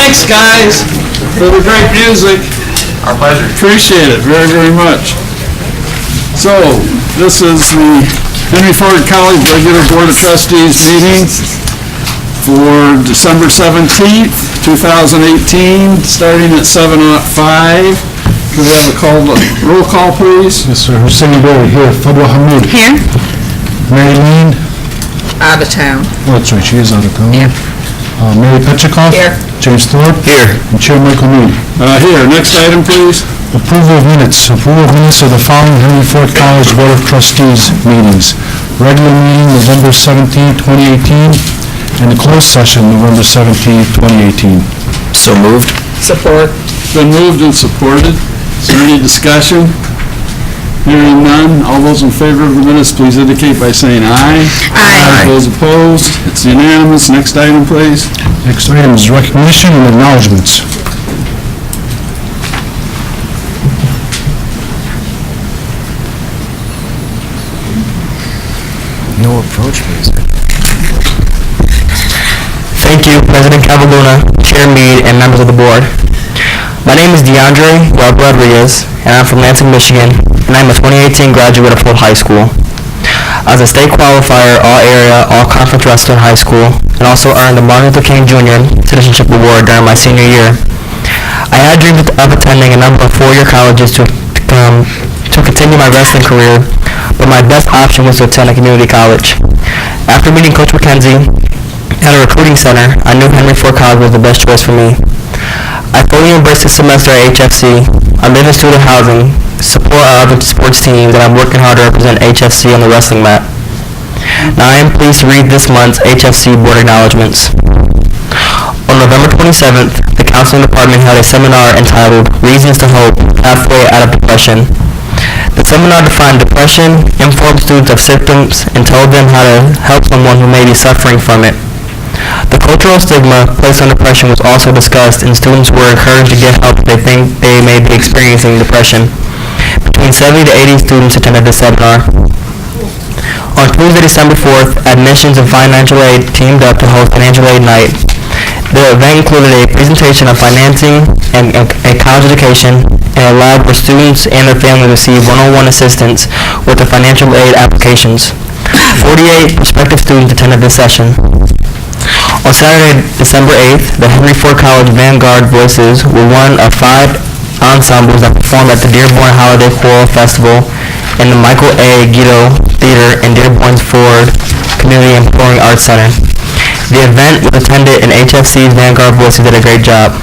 Thanks, guys, for the great music. Our pleasure. Appreciate it very, very much. So, this is the Henry Ford College Regular Board of Trustees meeting for December 17th, 2018, starting at 7:05. Could we have a roll call, please? Yes, sir. Hussein Berry, here. Fadwa Hamid. Here. Mary Lane. Out of town. Oh, that's right. She is out of town. Yep. Mary Petchikoff. Here. James Thorpe. Here. And Chair Michael Mead. Here, next item, please. Approval of minutes. Approval of minutes of the following Henry Ford College Board of Trustees meetings. Regular meeting, November 17, 2018, and the closed session, November 17, 2018. So moved. Support. It's been moved and supported. Is there any discussion? Hearing none, all those in favor of the minutes, please indicate by saying aye. Aye. Those opposed, it's unanimous. Next item, please. Next item is recognition and acknowledgements. No approach music. Thank you, President Cavaluna, Chair Mead, and members of the board. My name is DeAndre Rodriguez, and I'm from Lansing, Michigan, and I'm a 2018 graduate of Holt High School. I was a state qualifier, all-area, all-conference wrestler in high school, and also earned the Martin Luther King Jr. Citizenship Award during my senior year. I had dreams of attending a number of four-year colleges to continue my wrestling career, but my best option was to attend a community college. After meeting Coach McKenzie at a recruiting center, I knew Henry Ford College was the best choice for me. I fully embraced this semester at HFC. I live in student housing, support our other sports teams, and I'm working hard to represent HFC on the wrestling mat. Now I am pleased to read this month's HFC Board Acknowledgements. On November 27th, the Counseling Department held a seminar entitled Reasons to Hope, Halfway Out of Depression. The seminar defined depression, informed students of symptoms, and told them how to help someone who may be suffering from it. The cultural stigma placed on depression was also discussed, and students were encouraged to get help if they think they may be experiencing depression. Between 70 to 80 students attended the seminar. On Tuesday, December 4th, Admissions and Financial Aid teamed up to host Financial Aid Night. The event included a presentation of financing and a college education, and a lab where students and their families received one-on-one assistance with their financial aid applications. 48 prospective students attended this session. On Saturday, December 8th, the Henry Ford College Vanguard Voices were one of 5 ensembles that performed at the Dearborn Holiday Choral Festival in the Michael A. Guido Theater in Dearborn's Ford Community and Performing Arts Center. The event was attended, and HFC's Vanguard Voices did a great job.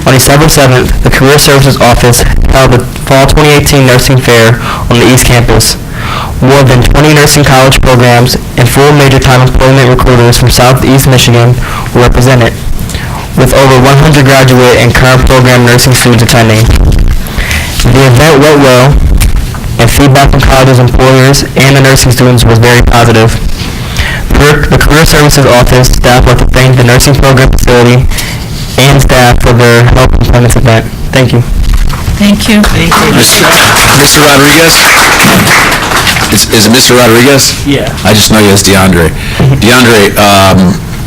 On December 7th, the Career Services Office held the Fall 2018 Nursing Fair on the East Campus. More than 20 nursing college programs and full major-time employment recruiters from Southeast Michigan were represented, with over 100 graduate and current program nursing students attending. The event went well, and feedback from colleges, employers, and the nursing students was very positive. The Career Services Office staff would like to thank the nursing program facility and staff for their help in planning this event. Thank you. Thank you. Mr. Rodriguez? Is it Mr. Rodriguez? Yeah. I just know you as DeAndre. DeAndre,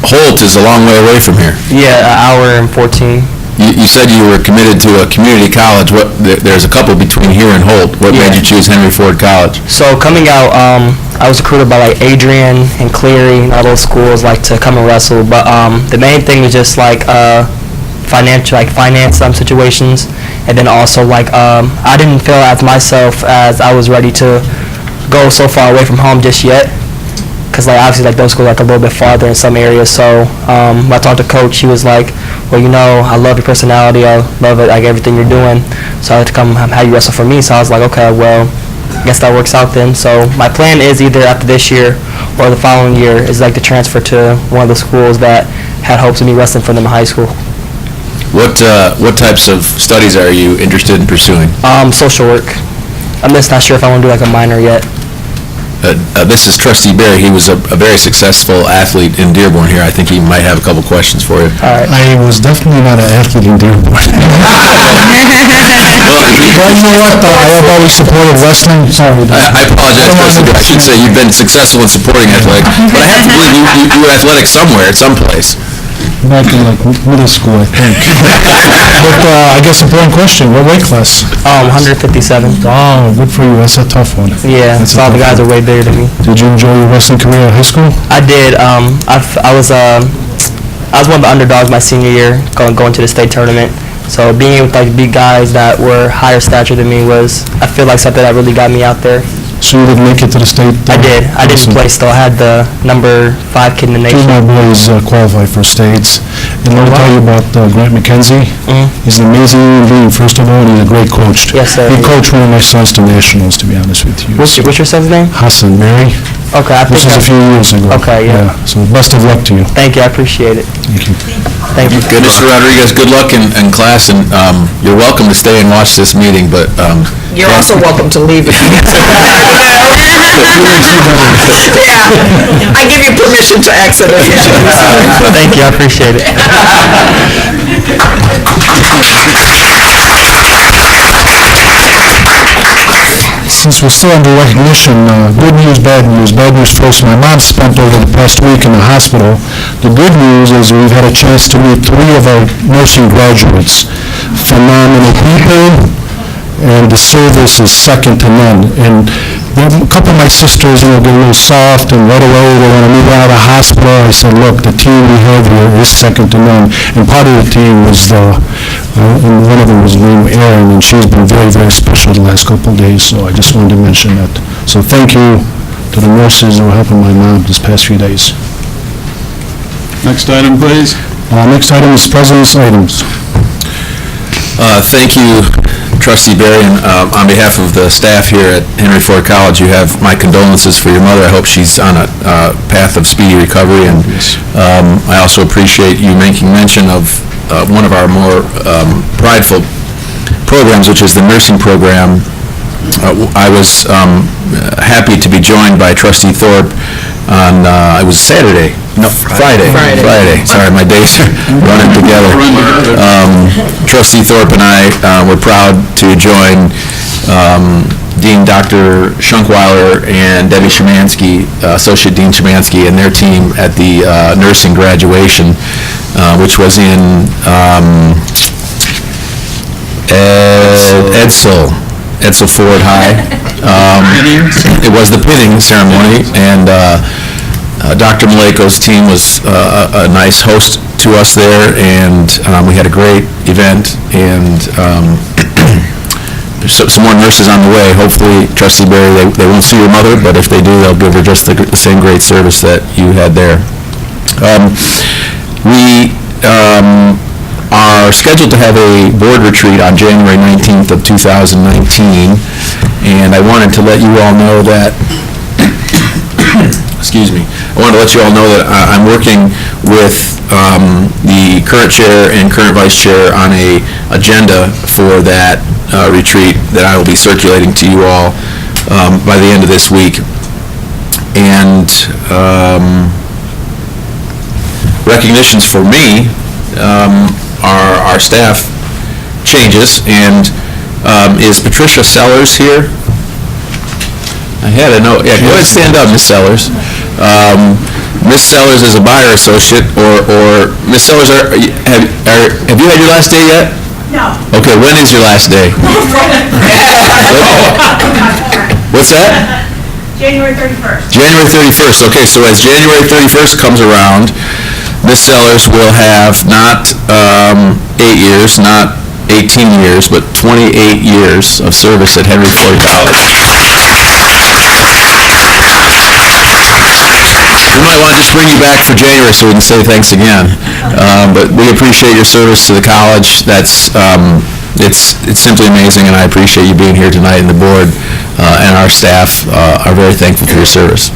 Holt is a long way away from here. Yeah, an hour and 14. You said you were committed to a community college. There's a couple between here and Holt. What made you choose Henry Ford College? So coming out, I was recruited by like Adrian and Cleary and all those schools like to come and wrestle. But the main thing was just like finance situations, and then also like I didn't feel as myself as I was ready to go so far away from home just yet, because like obviously like those schools are like a little bit farther in some areas. So when I talked to Coach, he was like, well, you know, I love your personality, I love it, like everything you're doing, so I'd like to come have you wrestle for me. So I was like, okay, well, I guess that works out then. So my plan is either after this year or the following year is like to transfer to one of the schools that had hopes of me wrestling for them in high school. What types of studies are you interested in pursuing? Social work. I'm just not sure if I want to do like a minor yet. This is Trustee Barry. He was a very successful athlete in Dearborn here. I think he might have a couple questions for you. All right. I was definitely not an athlete in Dearborn. But you know what, though? I have always supported wrestling. Sorry. I apologize, Trustee Barry. I should say you've been successful in supporting athletics, but I have to believe you were athletic somewhere, at some place. back in like middle school, I think. But I guess important question, what weight class? 157. Oh, good for you, that's a tough one. Yeah, That's a all the tough guys one. are way bigger than me. Did you enjoy your wrestling career at high school? I did. I was one of the underdogs my senior year, going to the state tournament. So being able to beat guys that were higher stature than me I feel like something that really got me out there. So you didn't make it to the state? I did. I didn't Awesome. place though. I had the number 5 kid in the Two of nation. my boys qualified for states. And let me tell you about Grant McKenzie. Mhm. He's an amazing human being, first of all, and he's a great coach. Yes, sir. He coached one of my sons to nationals, to be honest with you. What's your son's name? Hassan Mary. Okay, I think This was a few years ago. Okay, yeah. So best of luck to you. Thank you. I appreciate it. Thank you. Thank you. Good, Mr. Rodriguez, good luck in class, and you're welcome to stay and watch this meeting, but You're also welcome to leave if you need to. Yeah, I give you permission to exit if you choose. Thank you. I appreciate it. Since we're still under recognition, good news, bad news. Bad news first, my mom spent over the past week in the hospital. The good news is we've had a chance to meet 3 of our nursing graduates. Phenomenal people, and the service is second to none. And a couple of my sisters, get a little soft and right away they want to move out of the hospital. I said, look, the team we have here is second to none. And part of the team was and one of them was named Erin, and she's been very, very special the last couple of days, so I just wanted to mention that. So thank you to the nurses who were helping my mom this past few days. Next item, please. Next item is president's items. thank you, Trustee Barry, and on behalf of the staff here at Henry Ford College, you have my condolences for your mother. I hope she's on a path of speedy recovery, and I also appreciate you making mention of one of our more prideful programs, which is the nursing program. I was happy to be joined by Trustee Thorpe on, it was Saturday, no, Friday. Sorry, my days are running together. Trustee Thorpe and I were proud to join Dean Dr. Schunkweiler and Debbie Szymanski, Associate Dean Szymanski, and their team at the nursing graduation, which was in Edsel Ford High. It was the pinning ceremony, and Dr. Maleko's team was a nice host to us there, and we had a great event, and there's some more nurses on the way. Hopefully, Trustee Barry, they won't see your mother, but if they do, they'll give her just the same great service that you had there. We are scheduled to have a board retreat on January 19th of 2019, and I wanted to let you all know that, excuse me, I wanted to let you all know that I'm working with the current chair and current vice chair on a agenda for that retreat that I will be circulating to you all by the end of this week. And recognitions for me are our staff changes, and is Patricia Sellers here? I had a note. Yeah, go ahead, stand up, Ms. Sellers. Ms. Sellers is a buyer associate, or Ms. Sellers, have you had your last day yet? No. Okay, when is your last day? What's that? January 31st. January 31st. Okay, so as January 31st comes around, Ms. Sellers will have not 8 years, not 18 years, but 28 years of service at Henry Ford College. We might want to just bring you back for January so we can say thanks again. But we appreciate your service to the college. That's it's simply amazing, and I appreciate you being here tonight, and the board and our staff are very thankful for your service.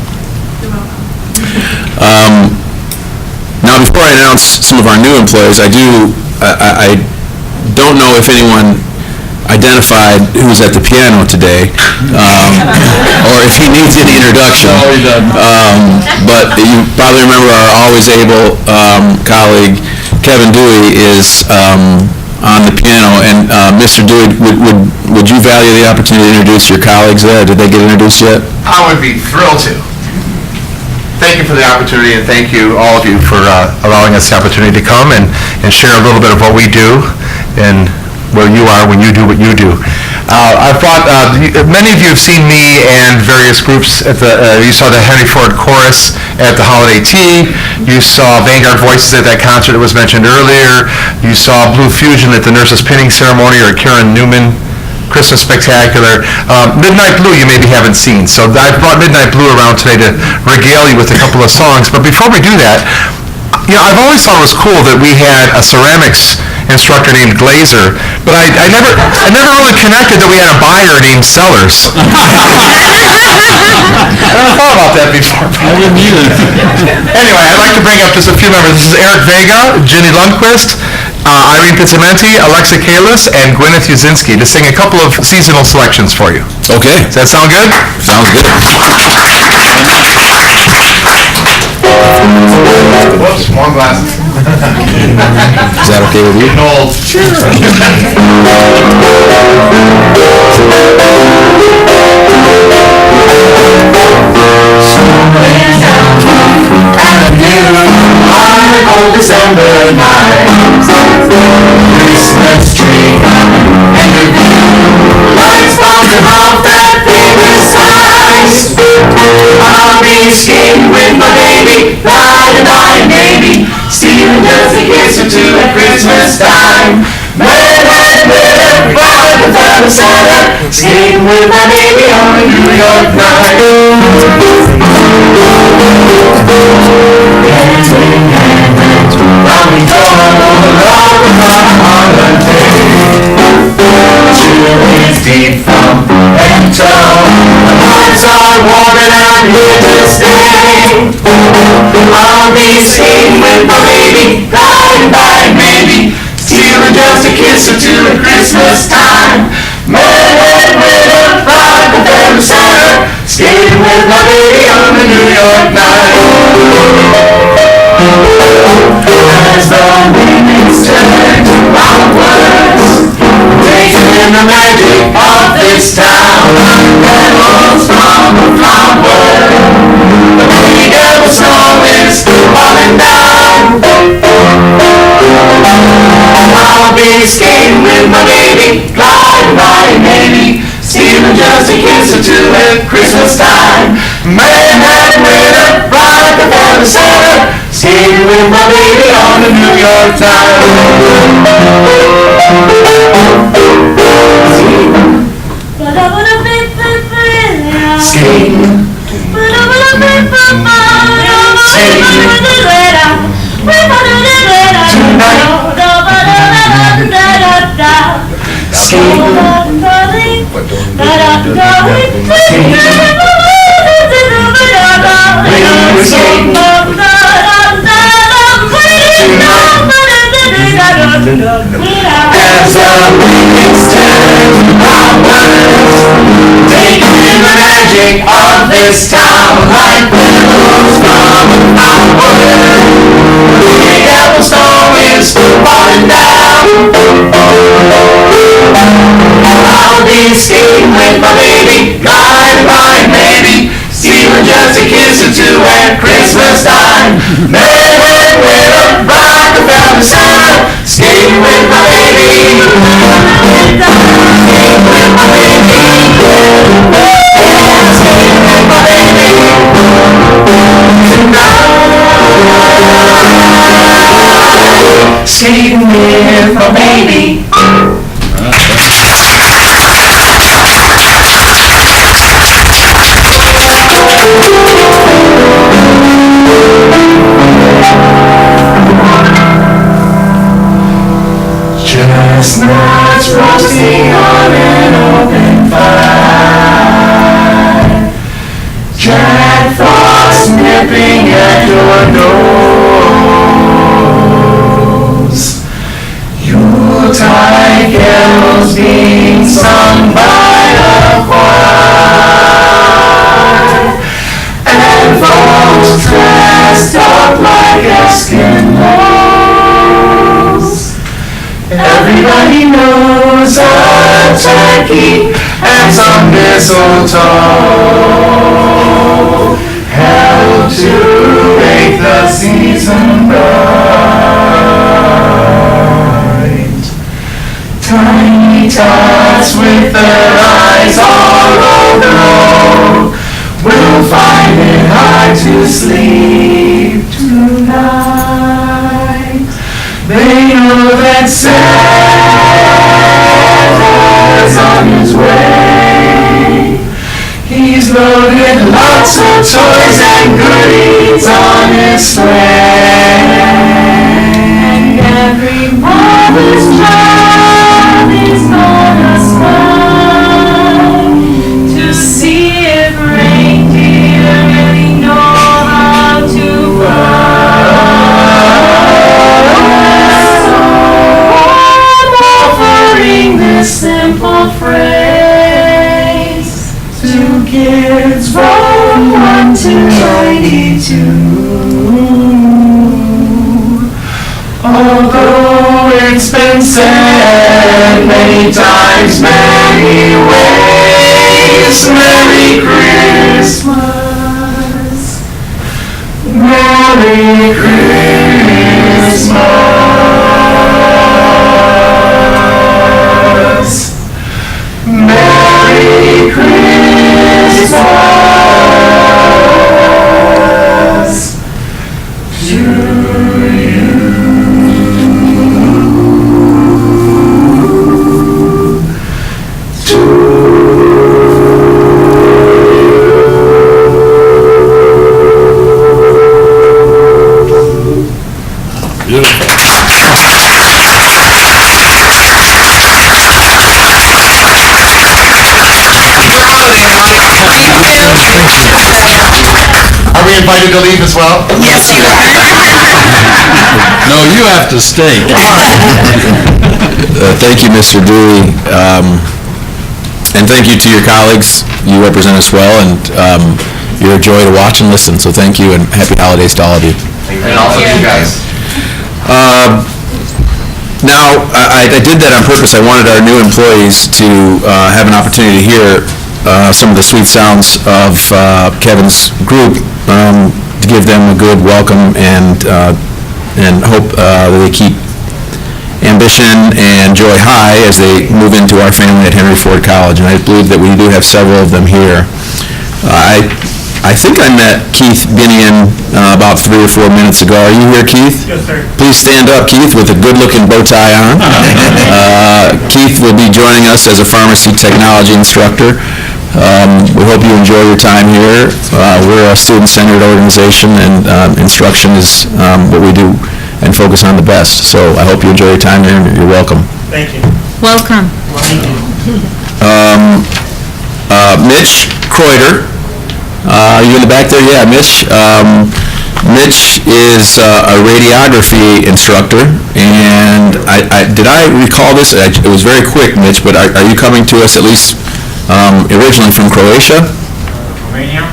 Now, before I announce some of our new employees, I don't know if anyone identified who's at the piano today, or if he needs any introduction. But you probably remember our always able colleague, Kevin Dewey, is on the piano. And Mr. Dewey, would you value the opportunity to introduce your colleagues there? Did they get introduced yet? I would be thrilled to. thank you for the opportunity, and thank you, all of you, for allowing us the opportunity to come and share a little bit of what we do and where you are when you do what you do. I've brought, many of you have seen me and various groups at the, you saw the Henry Ford Chorus at the Holiday Tea, you saw Vanguard Voices at that concert that was mentioned earlier, you saw Blue Fusion at the Nurses Pinning Ceremony, or Karen Newman Christmas Spectacular. Midnight Blue you maybe haven't seen, so I've brought Midnight Blue around today to regale you with a couple of songs. But before we do that, I've always thought it was cool that we had a ceramics instructor named Glazer, but I never really connected that we had a buyer named Sellers. I never thought about that before. I didn't either. Anyway, I'd like to bring up just a few members. This is Eric Vega, Ginny Lundquist, Irene Pizzamenti, Alexa Kalis, and Gwyneth Yuzinski to sing a couple of seasonal selections for you. Okay, Does that sound good? sounds good. Whoops, wrong glasses. Is that okay with you? Old. December night, Christmas tree and the view, lights bouncing off that famous ice. I'll be skating with my baby, riding baby, stealing just a kiss or two at Christmas time. Manhattan with a bride without a Santa, skating with my baby on a New York night. Hands in hand, round we go, along with our holiday. Chill is deep from head to toe, the hearts are warm and I'm here to stay. I'll be skating with my baby, riding by maybe, stealing just a kiss or two at Christmas time. Manhattan with a bride with every Santa, skating with my baby on a New York night. As the evenings turn to hours, taking in the magic of this town, petals from a flower, the big devil snow is falling down. I'll be skating with my baby, gliding by maybe, stealing just a kiss or two at Christmas time. Manhattan with a bride without a Santa, skating with my baby on the New York Skating. As the evenings turn outwards, taking in the magic of this town, like petals from a flower, the big apple snow is falling down. I'll be skating with my baby, gliding by maybe, stealing just a kiss or two at Christmas time. Manhattan with a bride without a Santa, skating with my baby, skating with my baby, yeah, skating with my baby tonight. Skating with my baby. Chestnuts roasting on an open fire, Jack Frost nipping at your nose, Yuletide carols being sung by a choir, and folks dressed up like Eskimos. Everybody knows a turkey and some mistletoe help to sleep tonight. They know that Santa's on his way. He's loaded lots of toys and goodies on his sleigh. And every mother's child is gonna smile to see if reindeer really know how to fly. So I'm offering this simple phrase to kids from 1 to 92. Although it's been said many times, many ways, Merry Christmas, Merry Christmas, Merry Christmas to you. Are we invited to leave as well? Yes, you are. No, you have to stay. Thank you, Mr. Dewey, and thank you to your colleagues. You represent us well, and you're a joy to watch and listen, so thank you, and happy holidays to all of you. And also to you guys. Now, I did that on purpose. I wanted our new employees to have an opportunity to hear some of the sweet sounds of Kevin's group, to give them a good welcome and hope that they keep ambition and joy high as they move into our family at Henry Ford College. And I believe that we do have several of them here. I think I met Keith Binion about 3 or 4 minutes ago. Are you here, Keith? Yes, sir. Please stand up, Keith, with a good-looking bow tie on. Keith will be joining us as a pharmacy technology instructor. We hope you enjoy your time here. We're a student-centered organization, and instruction is what we do and focus on the best. So I hope you enjoy your time here, and you're welcome. Thank you. Welcome. Mitch Kreuter. Are you in the back there? Yeah, Mitch. Mitch is a radiography instructor, and did I recall this? It was very quick, Mitch, but are you coming to us at least originally from Croatia?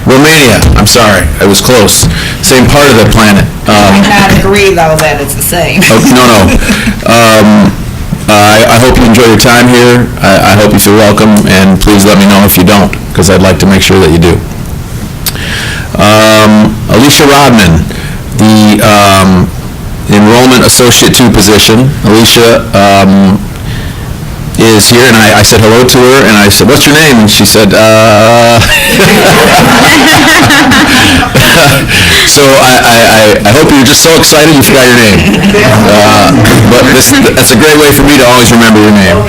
Romania. I'm sorry, I was close. Same part of the planet. I not agree, though, that it's the same. No. I hope you enjoy your time here. I hope you feel welcome, and please let me know if you don't, because I'd like to make sure that you do. Alicia Rodman, the Enrollment Associate 2 position. Alicia is here, and I said hello to her, and I said, "What's your name?" And she said, So I hope you're just so excited you forgot your name. But that's a great way for me to always remember your name.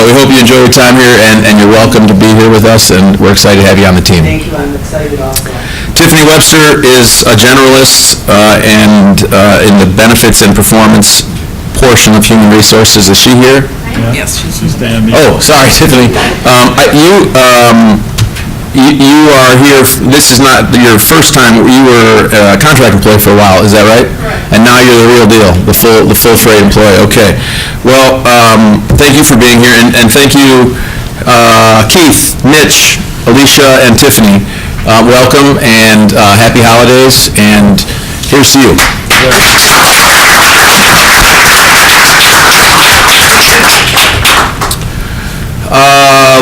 We hope you enjoy your time here, and you're welcome to be here with us, and we're excited to have you on the team. Thank you, I'm excited also. Tiffany Webster is a generalist and in the benefits and performance portion of human resources. Is she here? Yes, She's standing. Oh, sorry, Tiffany. You are here, this is not your first time, you were a contract employee for a while, is that right? Correct. And now you're the real deal, the full freight employee, okay. Well, thank you for being here, and thank you, Keith, Mitch, Alicia, and Tiffany. Welcome, and happy holidays, and here's to you.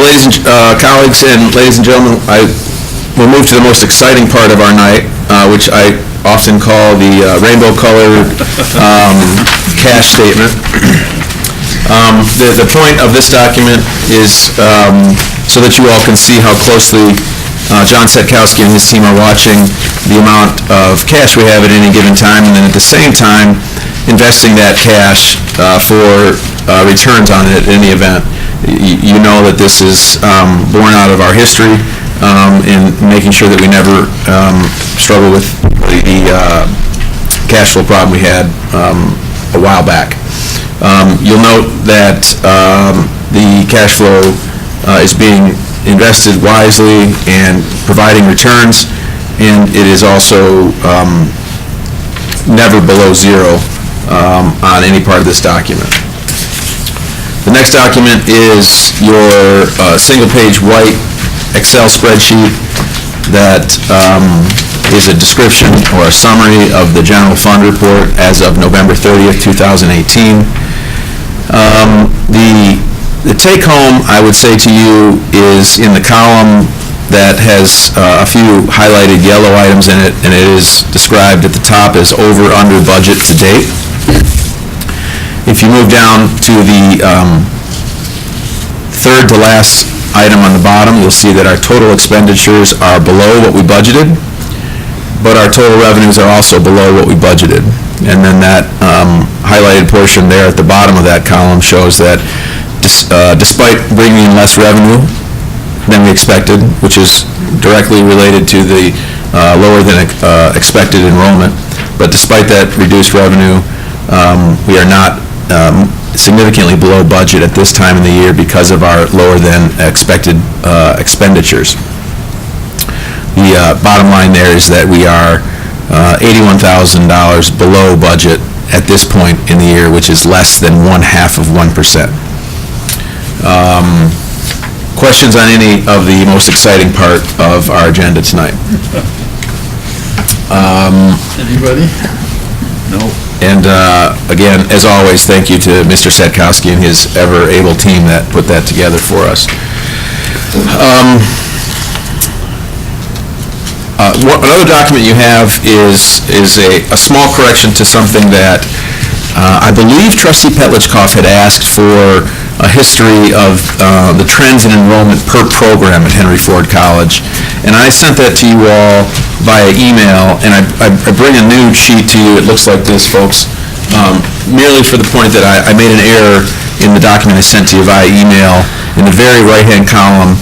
Ladies and colleagues, and ladies and gentlemen, we'll move to the most exciting part of our night, which I often call the rainbow-colored cash statement. The point of this document is so that you all can see how closely John Setkowski and his team are watching the amount of cash we have at any given time, and then at the same time, investing that cash for returns on it at any event. You know that this is born out of our history in making sure that we never struggle with the cash flow problem we had a while back. You'll note that the cash flow is being invested wisely and providing returns, and it is also never below zero on any part of this document. The next document is your single-page white Excel spreadsheet that is a description or a summary of the general fund report as of November 30th, 2018. The take-home, I would say to you, is in the column that has a few highlighted yellow items in it, and it is described at the top as over, under budget to date. If you move down to the third to last item on the bottom, you'll see that our total expenditures are below what we budgeted, but our total revenues are also below what we budgeted. And then that highlighted portion there at the bottom of that column shows that despite bringing in less revenue than we expected, which is directly related to the lower than expected enrollment, but despite that reduced revenue, we are not significantly below budget at this time in the year because of our lower than expected expenditures. The bottom line there is that we are $81,000 below budget at this point in the year, which is less than 1/2 of 1%. Questions on any of the most exciting part of our agenda tonight? Anybody? No. And again, as always, thank you to Mr. Setkowski and his ever-able team that put that together for us. Another document you have is a small correction to something that I believe Trustee Petlicoff had asked for a history of the trends in enrollment per program at Henry Ford College. And I sent that to you all via email, and I bring a new sheet to you. It looks like this, folks, merely for the point that I made an error in the document I sent to you via email in the very right-hand column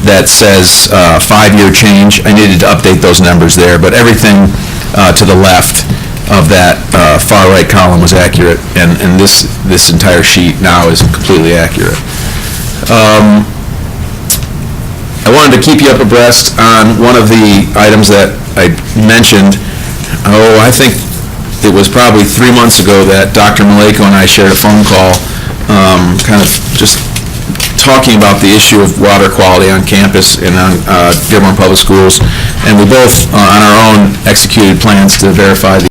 that says 5-year change. I needed to update those numbers there, but everything to the left of that far right column was accurate, and this entire sheet now is completely accurate. I wanted to keep you up abreast on one of the items that I mentioned. I think it was probably 3 months ago that Dr. Maleko and I shared a phone call kind of just talking about the issue of water quality on campus and on Dearborn Public Schools, and we both, on our own, executed plans to verify the